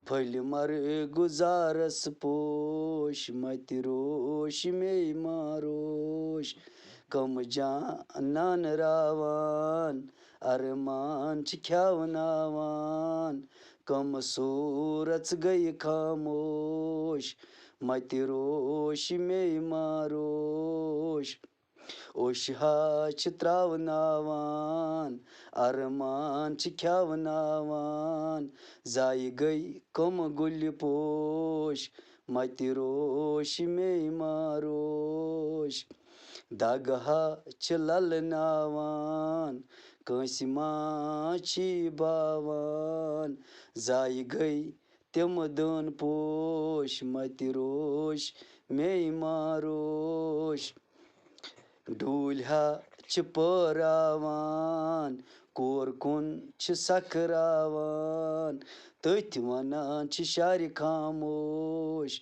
फळी मारे गुजारस पोश मति रोश मे मारोश कम जानान रावान अरमान ख्यावनावान कम सूरच गई खामोश मति रोश मे मारोश ओशहाच त्रावनावान अरमान ख्यावनावान जाई गई कम गुल पोश मति रोश मे मारोश दागहाच ललनावान कٲنٛسہِ माछी बावान जाई गई تِم دٲن پوش متہِ روش مے ماروش ڈوٗلۍ ہا چھِ پٲراوان کور کُن چھِ سکھراوان تٔتھۍ وَنان چھِ شارِ خاموش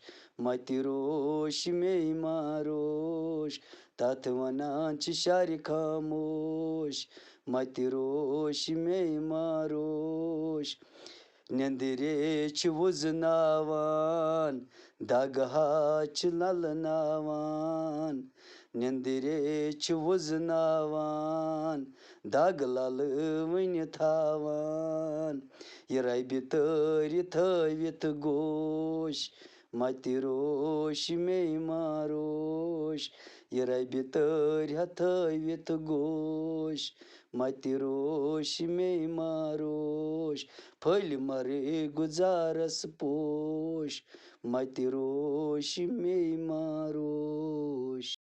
متہِ روش مے ماروش تَتھ وَنان چھِ شارِ خاموش متہِ روش مے ماروش نیٚنٛدرے چھِ وُزناوان دگہٕ چھِ للناوان نیٚنٛدرے چھِ وُزناوان دگ للہٕ وٕنہِ تھاوان یہِ ربہِ تٲرِ تھٲوِتھ گوش متہِ روش مے ماروش یہِ ربہِ تٲرِ تھٲوِتھ گوش متہِ روش مے ماروش پھٔلۍ مَرے گُزارس پوش متہِ روش مے ماروش